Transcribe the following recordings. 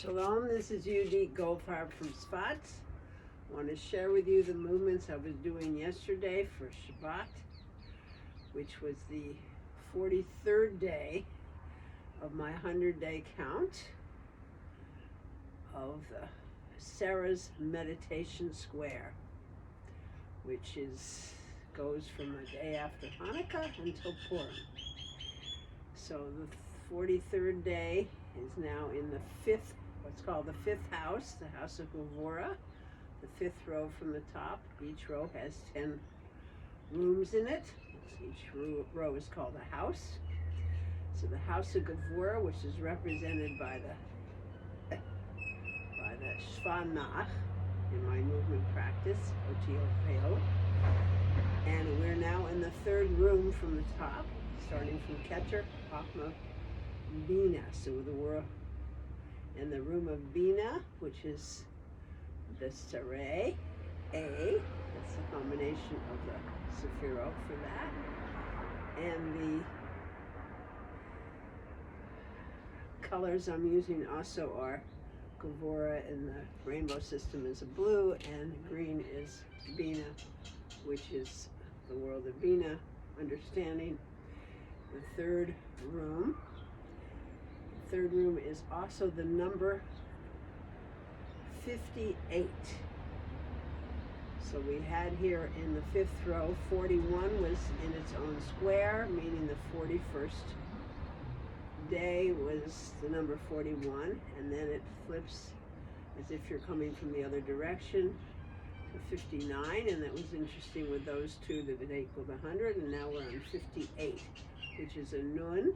Shalom, this is Yehudit Goldfarb from Shvat. I want to share with you the movements I was doing yesterday for Shvat, which was the 43rd day of my 100-day count of the Sarah's Meditation Square, which goes from the day after Hanukkah until Purim. So the 43rd day is now in the what's called the fifth house, the house of Gevurah, the fifth row from the top. Each row has 10 rooms in it. Each row is called a house. So the house of Gevurah, which is represented by the Shvat in my movement practice, Otiyot Hayyot. And we're now in the third room from the top, starting from Keter, Na and Binah. So we're in the room of Binah, which is the Tzere, A. That's the combination of the Sefirot for that. And the colors I'm using also are Gevurah in the rainbow system is a blue, and green is Binah, which is the world of Binah, understanding. The third room is also the number 58. So we had here in the fifth row, 41 was in its own square, meaning the 41st day was the number 41, and then it flips as if you're coming from the other direction to 59, and that was interesting with those two that they equaled 100, and now we're on 58, which is a nun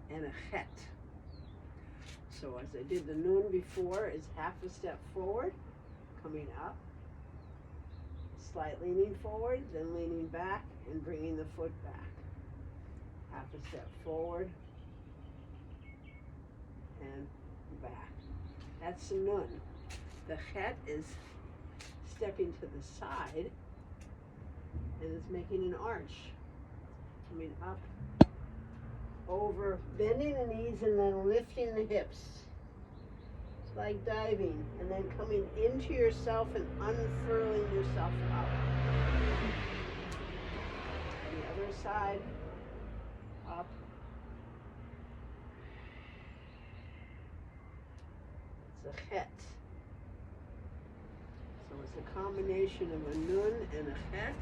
and a chet. So as I did the nun before, it's half a step forward, coming up, slight leaning forward, then leaning back and bringing the foot back. Half a step forward and back. That's the nun. The chet is stepping to the side and it's making an arch, coming up, over, bending the knees and then lifting the hips. It's like diving and then coming into yourself and unfurling yourself out. The other side, up. It's a chet. So it's a combination of a nun and a chet.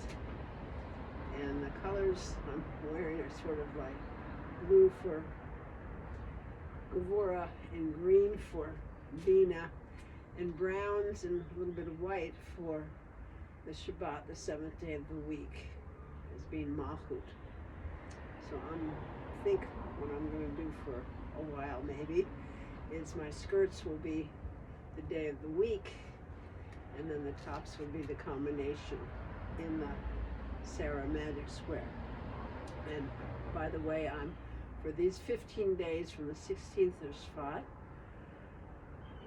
And the colors I'm wearing are sort of like blue for Gevurah and green for Binah and browns and a little bit of white for the Shabbat, the seventh day of the week, as being Malkhut. So I think what I'm going to do for a while maybe is my skirts will be the day of the week, and then the tops will be the combination in the Sarah Magic Square. And by the way, for these 15 days from the 16th of Shvat,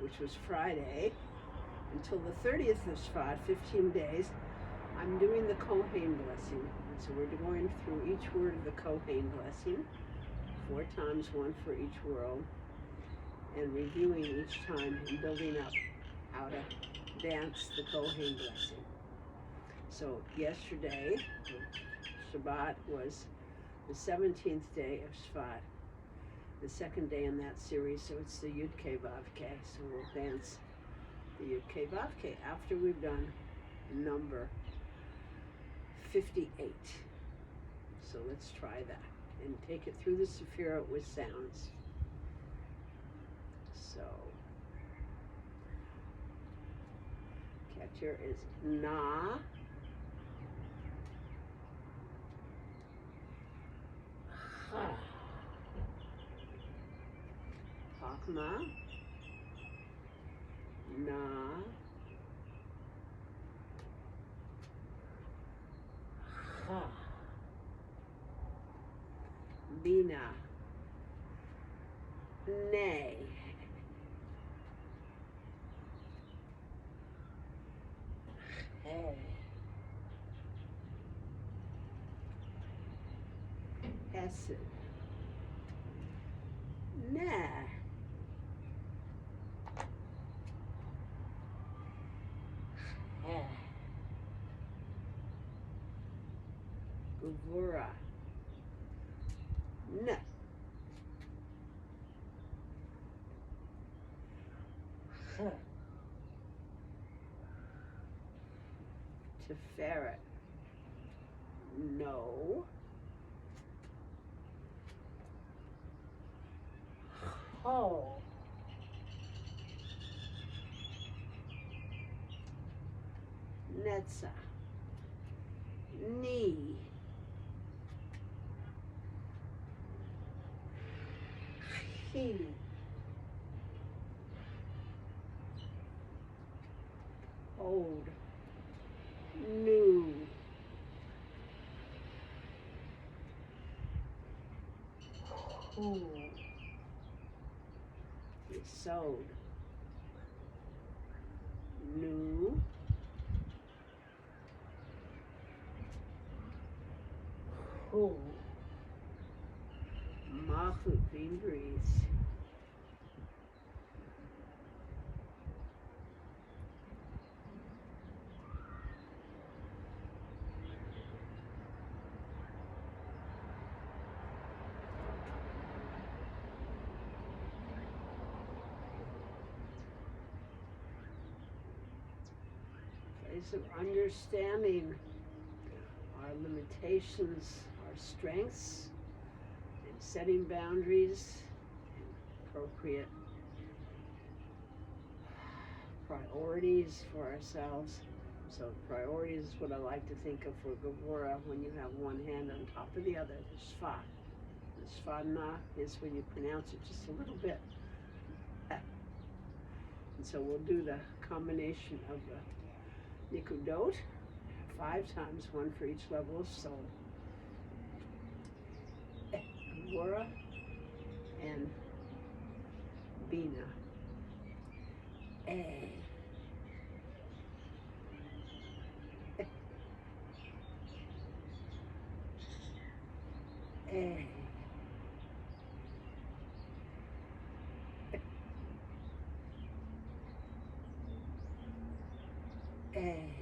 which was Friday, until the 30th of Shvat, 15 days, I'm doing the Kohen Blessing. And so we're going through each word of the Kohen Blessing, 4 times, 1 for each world, and reviewing each time and building up how to dance the Kohen Blessing. So yesterday, Shabbat, was the 17th day of Shvat, the second day in that series, so it's the Yud Hey Vav Hey. So we'll dance the Yud Hey Vav Hey after we've done number 58. So let's try that and take it through the Sefirot with sounds. So, Keter is Na, Na, Binah, Ne, Hey, Hesed, Ne, Gevurah. Na. Sefirot. No. Oh. Netza. Knee. He. Old. New. Who. Yesod. New. Who. Malkhut being breathed. Place of understanding our limitations, our strengths, and setting boundaries and appropriate priorities for ourselves. So priorities is what I like to think of for Gevurah when you have one hand on top of the other, the Shvat. The Shvat Na is when you pronounce it just a little bit. And so we'll do the combination of the nikudot 5 times, 1 for each level of soul. Gevurah and Binah. A. A. A.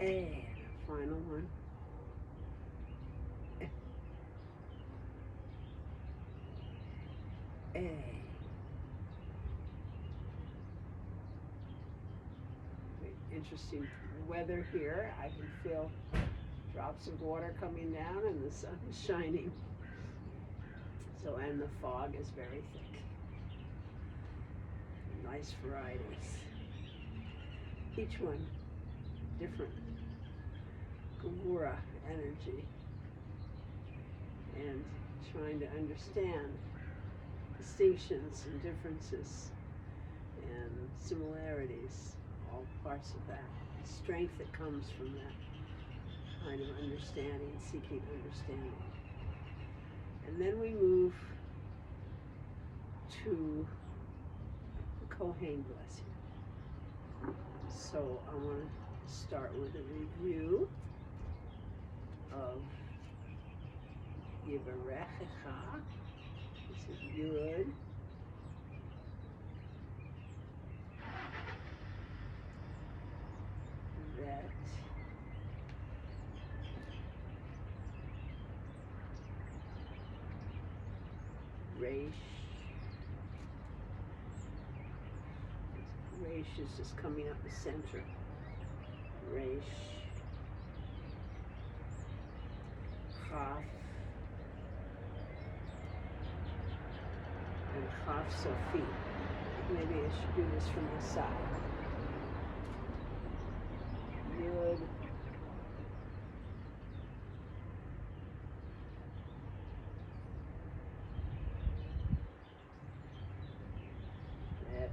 A. Final one. A. Interesting weather here. I can feel drops of water coming down and the sun is shining. So, and the fog is very thick. Nice varieties. Each one different Gevurah energy. And trying to understand distinctions and differences and similarities, all parts of that. The strength that comes from that kind of understanding, seeking understanding. And then we move to the Kohen Blessing. So I want to start with a review of Yevרכך. This is Yud. That. Resh. Resh is just coming up the center. Resh. Chaf. And Chaf Sofi. Maybe I should do this from the side. Yud. Bet.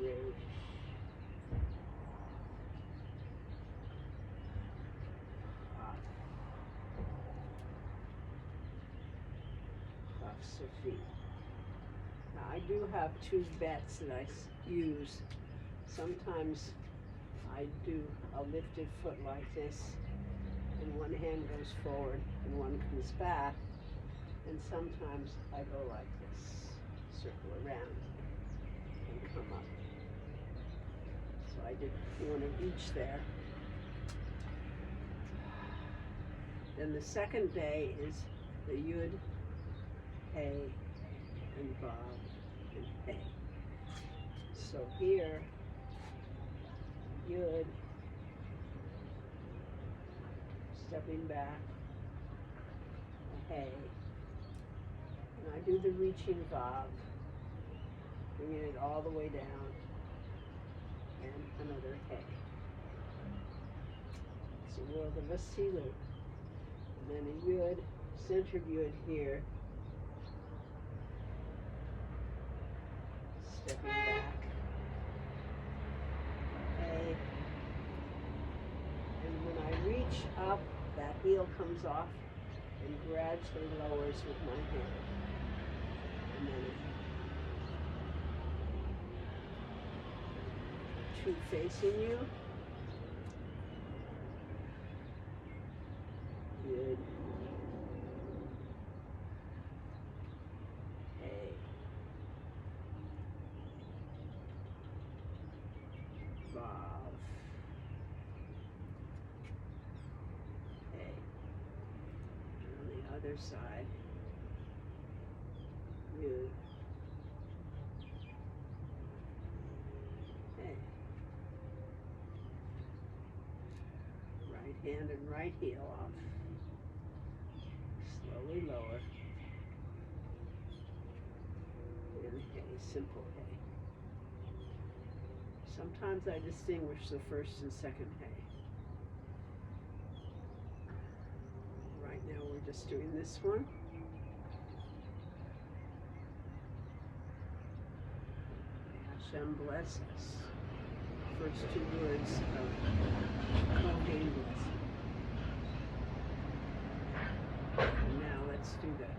Resh. Chaf Sofi. Now I do have 2 bets that I use. Sometimes I do a lifted foot like this, and one hand goes forward and one comes back. And sometimes I go like this, circle around and come up. So I did one of each there. Then the second day is the Yud Hey and Vav and Hey. So here, Yud, stepping back, a Hey, and I do the reaching Vav, bringing it all the way down, and another Hey. It's a world of a silu. And then a Yud, center Yud here, stepping back, A, and when I reach up, that heel comes off and gradually lowers with my hand, and then two facing you, Yud, Hey, Vav, Hey, and on the other side, Yud, Hey, right hand and right heel off. Slowly lower. And Hey, simple Hey. Sometimes I distinguish the first and second Hey. Right now we're just doing this one. May HaShem bless us. First two words of Kohen Blessing. And now let's do that.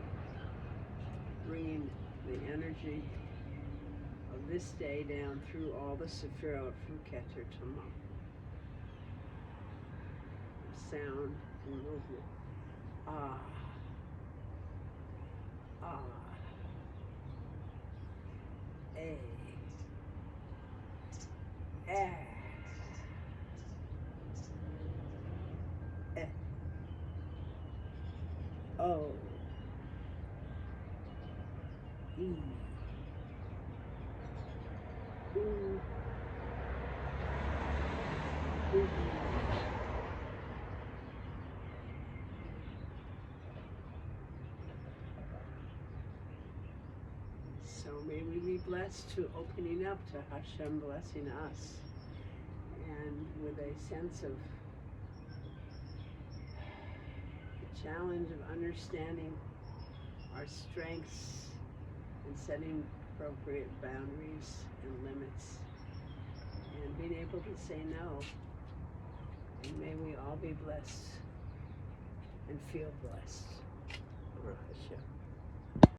Bringing the energy of this day down through all the Sefirot from Keter to Malkhut. Sound and movement. Ah. Ah. A. Eh. Eh. O. E. Ooh. Ooh. So may we be blessed to opening up to HaShem blessing us, and with a sense of the challenge of understanding our strengths and setting appropriate boundaries and limits, and being able to say no. And may we all be blessed and feel blessed. HaShem.